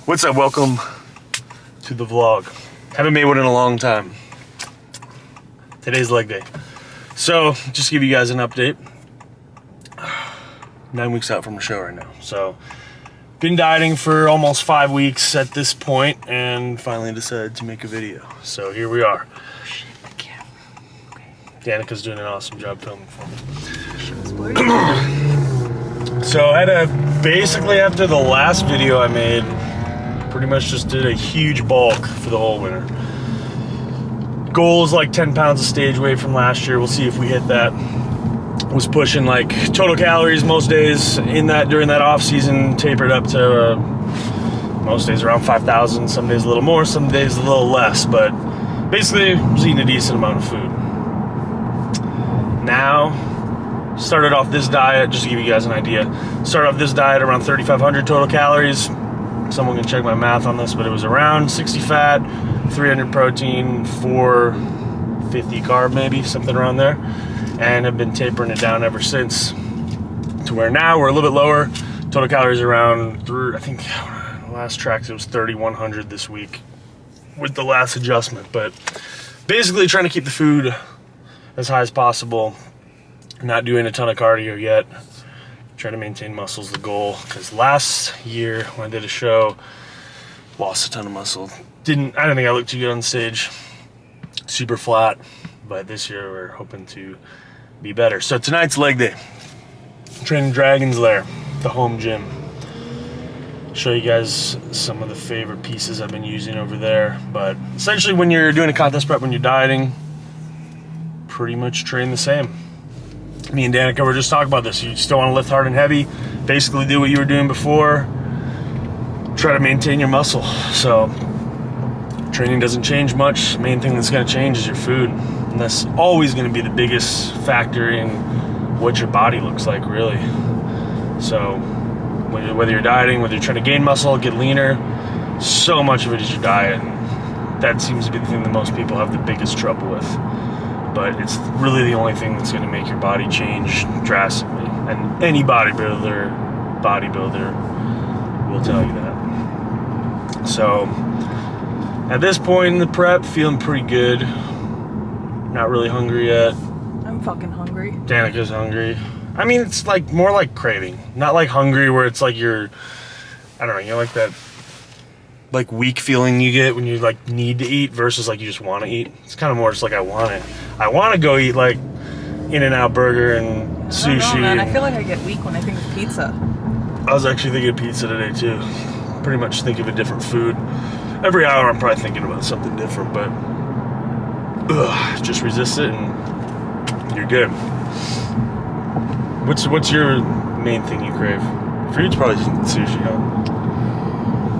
What's up? Welcome to the vlog. Haven't made one in a long time. Today's leg day. So, just to give you guys an update. 9 weeks out from the show right now. So, been dieting for almost 5 weeks at this point and finally decided to make a video. So, here we are. Danica's doing an awesome job filming for me. So, I had basically after the last video I made, pretty much just did a huge bulk for the whole winter. Goal is like 10 pounds of stage weight from last year. We'll see if we hit that. Was pushing like total calories most days in that during that off season, tapered up to most days around 5,000, some days a little more, some days a little less, but basically was eating a decent amount of food. Now, started off this diet, just to give you guys an idea, started off this diet around 3,500 total calories. Someone can check my math on this, but it was around 60 fat, 300 protein, 450 carb maybe, something around there. And I've been tapering it down ever since to where now we're a little bit lower. Total calories around, I think last track it was 3,100 this week with the last adjustment. But basically trying to keep the food as high as possible. Not doing a ton of cardio yet. Trying to maintain muscle's the goal, because last year when I did a show, lost a ton of muscle. I don't think I looked too good on stage, super flat, but this year we're hoping to be better. So tonight's leg day. Training Dragon's Lair, the home gym. Show you guys some of the favorite pieces I've been using over there, but essentially when you're doing a contest prep, when you're dieting, pretty much train the same. Me and Danica were just talking about this. You still want to lift hard and heavy, basically do what you were doing before, try to maintain your muscle. So training doesn't change much. Main thing that's going to change is your food, and that's always going to be the biggest factor in what your body looks like, really. So whether you're dieting, whether you're trying to gain muscle, get leaner, so much of it is your diet. That seems to be the thing that most people have the biggest trouble with. But it's really the only thing that's going to make your body change drastically. And any bodybuilder will tell you that. So, at this point in the prep, feeling pretty good. Not really hungry yet. I'm fucking hungry. Danica's hungry. I mean, it's like more like craving. Not like hungry where it's like you're, I don't know, you know, like that like weak feeling you get when you like need to eat versus like you just want to eat. It's kind of more just like I want it. I want to go eat like In-N-Out burger and sushi. I don't know, man. I feel like I get weak when I think of pizza. I was actually thinking of pizza today too. Pretty much think of a different food. Every hour I'm probably thinking about something different, but just resist it and you're good. What's your main thing you crave? For you, it's probably sushi, huh?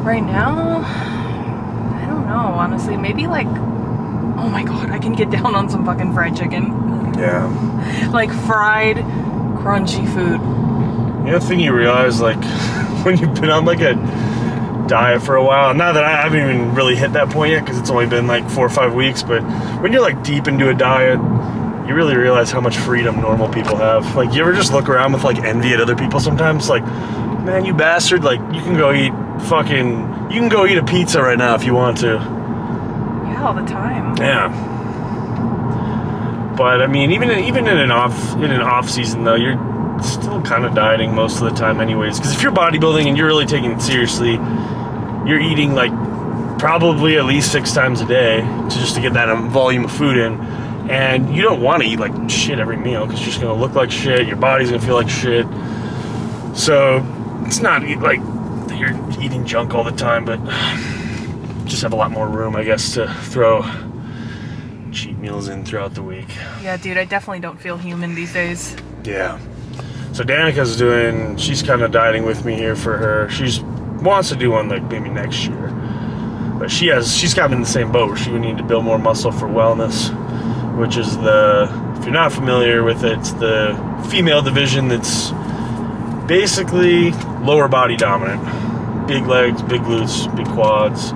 Right now, I don't know, honestly. Maybe like, oh my god, I can get down on some fucking fried chicken. Yeah. Like fried, crunchy food. You know the thing you realize, like, when you've been on like a diet for a while, not that I haven't even really hit that point yet because it's only been like 4 or 5 weeks, but when you're like deep into a diet, you really realize how much freedom normal people have. Like, you ever just look around with like envy at other people sometimes? Like, man, you bastard, like, you can go eat a pizza right now if you want to. Yeah, all the time. Yeah. But I mean, even in an off season though, you're still kind of dieting most of the time anyways. Because if you're bodybuilding and you're really taking it seriously, you're eating like probably at least 6 times a day just to get that volume of food in. And you don't want to eat like shit every meal because you're just gonna look like shit. Your body's gonna feel like shit. So it's not like that you're eating junk all the time, but just have a lot more room, I guess, to throw cheat meals in throughout the week. Yeah, dude, I definitely don't feel human these days. Yeah. So Danica's she's kind of dieting with me here for her. She wants to do one like maybe next year. But she's kind of in the same boat where she would need to build more muscle for wellness, which is if you're not familiar with it, it's the female division that's basically lower body dominant. Big legs, big glutes, big quads,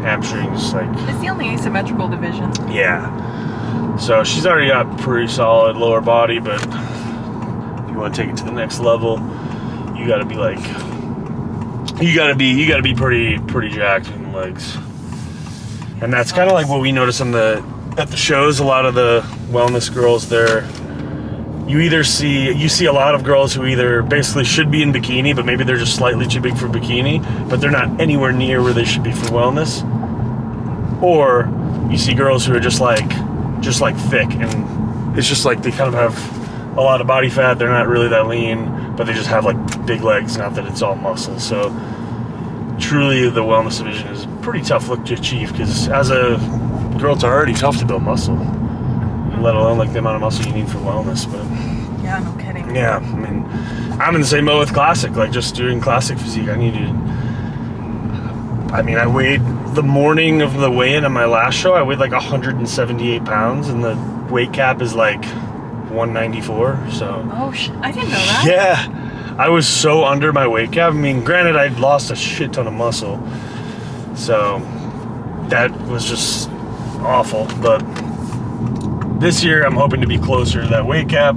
hamstrings, like. It's the only asymmetrical division. Yeah. So she's already got pretty solid lower body, but if you want to take it to the next level, you got to be like you gotta be pretty jacked in the legs. And that's kind of like what we notice at the shows. A lot of the wellness girls there, you see a lot of girls who either basically should be in bikini, but maybe they're just slightly too big for bikini, but they're not anywhere near where they should be for wellness. Or you see girls who are just like thick, and it's just like they kind of have a lot of body fat. They're not really that lean, but they just have like big legs, not that it's all muscle. So truly the wellness division is a pretty tough look to achieve, because as a girl it's already tough to build muscle, let alone like the amount of muscle you need for wellness. But yeah, no kidding. yeah, I mean, I'm in the same boat with classic, like just doing classic physique. I weighed the morning of the weigh-in on my last show, I weighed like 178 pounds, and the weight cap is like 194. So Oh, I didn't know that. yeah, I was so under my weight cap. I mean, granted, I'd lost a shit ton of muscle, so that was just awful. But this year, I'm hoping to be closer to that weight cap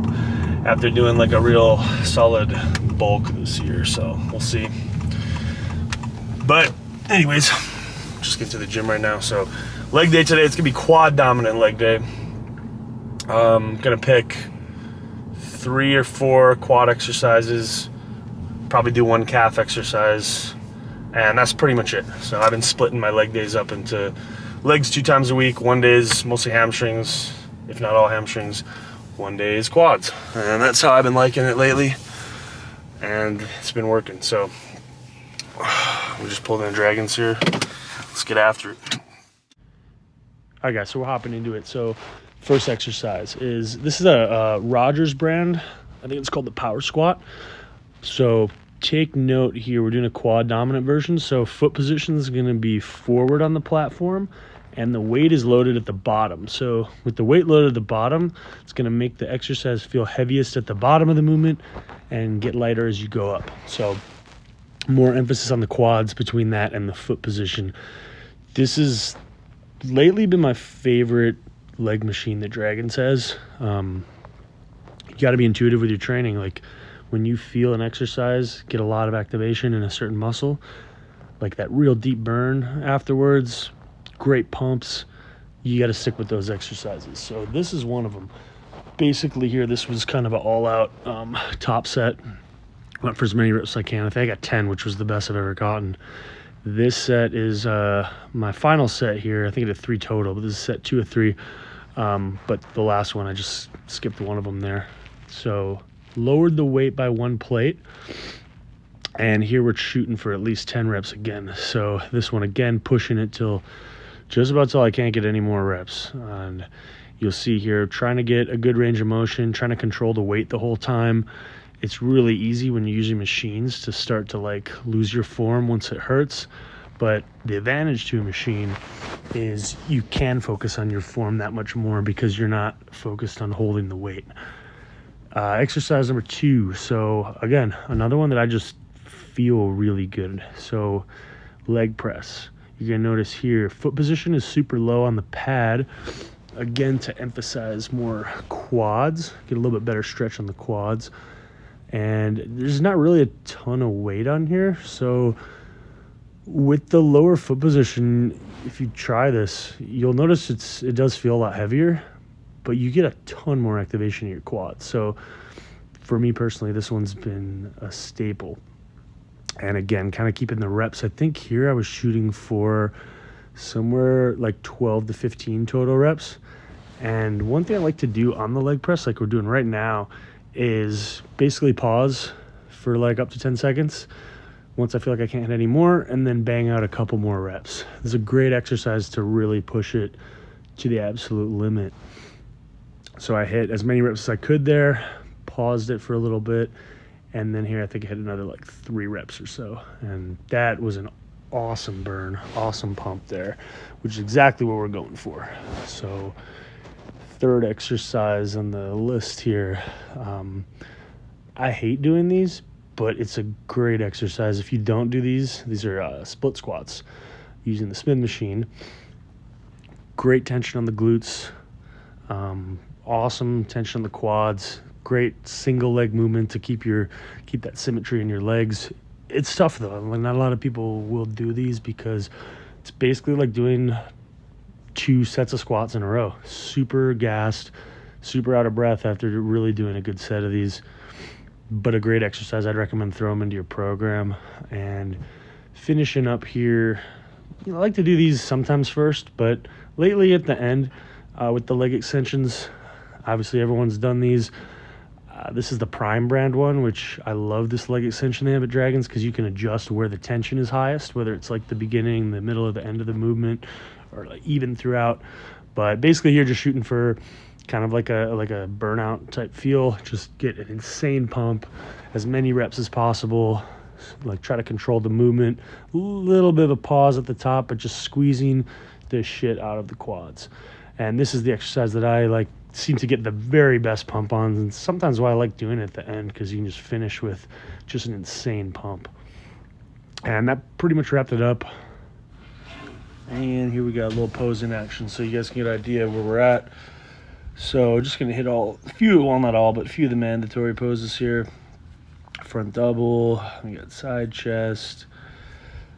after doing like a real solid bulk this year. So we'll see. But anyways, just get to the gym right now. So leg day today, it's gonna be quad dominant leg day. Gonna pick 3 or 4 quad exercises, probably do 1 calf exercise, and that's pretty much it. So I've been splitting my leg days up into legs 2 times a week. 1 day is mostly hamstrings, if not all hamstrings. 1 day is quads, and that's how I've been liking it lately, and it's been working. So we just pulled in the dragons here. Let's get after it. All right, guys, so we're hopping into it. So first exercise is, this is a Rogers brand. I think it's called the Power Squat. So take note here, we're doing a quad dominant version. So foot position is going to be forward on the platform, and the weight is loaded at the bottom. So with the weight loaded at the bottom, it's going to make the exercise feel heaviest at the bottom of the movement and get lighter as you go up. So more emphasis on the quads between that and the foot position. This has lately been my favorite leg machine that Dragons has. You got to be intuitive with your training. Like when you feel an exercise get a lot of activation in a certain muscle, like that real deep burn afterwards, great pumps, you got to stick with those exercises. So this is one of them. Basically here, this was kind of an all-out top set. Went for as many reps as I can. I think I got 10, which was the best I've ever gotten. This set is my final set here. I think I did 3 total, but this is set 2 of 3. But the last one, I just skipped one of them there. So lowered the weight by 1 plate. And here we're shooting for at least 10 reps again. So this one, again, pushing it till just about till I can't get any more reps. And you'll see here, trying to get a good range of motion, trying to control the weight the whole time. It's really easy when you're using machines to start to like lose your form once it hurts. But the advantage to a machine is you can focus on your form that much more because you're not focused on holding the weight. Exercise number 2. So again, another one that I just feel really good. So leg press. You're gonna notice here, foot position is super low on the pad. Again, to emphasize more quads, get a little bit better stretch on the quads. And there's not really a ton of weight on here. So with the lower foot position, if you try this, you'll notice it does feel a lot heavier, but you get a ton more activation in your quads. So for me personally, this one's been a staple. And again, kind of keeping the reps. I think here I was shooting for somewhere like 12 to 15 total reps. And one thing I like to do on the leg press, like we're doing right now, is basically pause for like up to 10 seconds once I feel like I can't hit any more, and then bang out a couple more reps. This is a great exercise to really push it to the absolute limit. So I hit as many reps as I could there, paused it for a little bit, and then here I think I hit another like 3 reps or so. And that was an awesome burn, awesome pump there, which is exactly what we're going for. So third exercise on the list here. I hate doing these, but it's a great exercise. If you don't do these are split squats using the spin machine. Great tension on the glutes, awesome tension on the quads, great single leg movement to keep that symmetry in your legs. It's tough though. Like, not a lot of people will do these because it's basically like doing 2 sets of squats in a row. Super gassed, super out of breath after really doing a good set of these. But a great exercise. I'd recommend throw them into your program. And finishing up here, I like to do these sometimes first, but lately at the end with the leg extensions, obviously everyone's done these. This is the Prime brand one, which I love this leg extension they have at Dragons because you can adjust where the tension is highest, whether it's like the beginning, the middle, or the end of the movement, or like even throughout. But basically you're just shooting for kind of like a burnout type feel. Just get an insane pump, as many reps as possible. Like, try to control the movement. A little bit of a pause at the top, but just squeezing the shit out of the quads. And this is the exercise that I like seem to get the very best pump on, and sometimes why I like doing it at the end, because you can just finish with just an insane pump. And that pretty much wrapped it up. And here we got a little pose in action so you guys can get an idea where we're at. So just gonna hit a few of the mandatory poses here. Front double, we got side chest.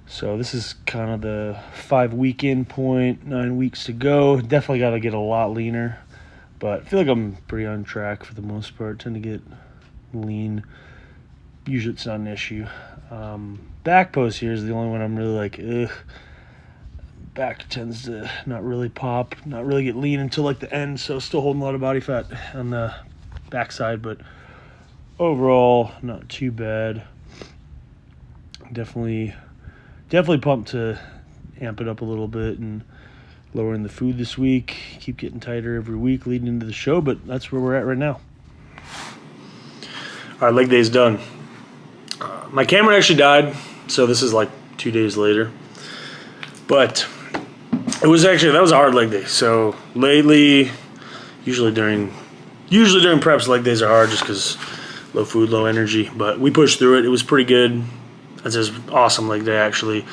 So this is kind of the 5-week in point, 9 weeks to go. Definitely got to get a lot leaner, but I feel like I'm pretty on track for the most part. Tend to get lean. Usually it's not an issue. Back pose here is the only one I'm really like, ugh. Back tends to not really pop, not really get lean until like the end, so still holding a lot of body fat on the backside, but overall not too bad. Definitely pumped to amp it up a little bit and lowering the food this week. Keep getting tighter every week leading into the show, but that's where we're at right now. All right, leg day's done. My camera actually died, so this is like 2 days later. But that was a hard leg day. So lately, usually during preps, leg days are hard just because low food, low energy. But we pushed through it. It was pretty good. That's just awesome leg day, actually.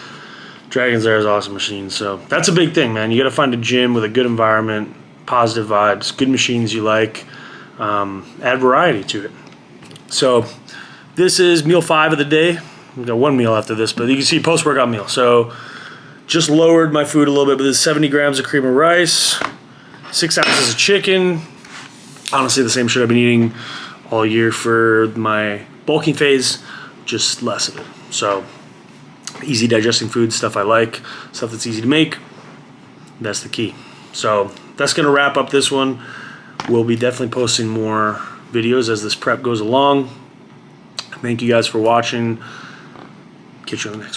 Dragons there is an awesome machine. So that's a big thing, man. You got to find a gym with a good environment, positive vibes, good machines you like, add variety to it. So this is meal 5 of the day. We've got one meal after this, but you can see post-workout meal. So just lowered my food a little bit, but there's 70 grams of cream of rice, 6 ounces of chicken. Honestly, the same shit I've been eating all year for my bulking phase, just less of it. So easy digesting food, stuff I like, stuff that's easy to make. That's the key. So that's going to wrap up this one. We'll be definitely posting more videos as this prep goes along. Thank you guys for watching. Catch you on the next one.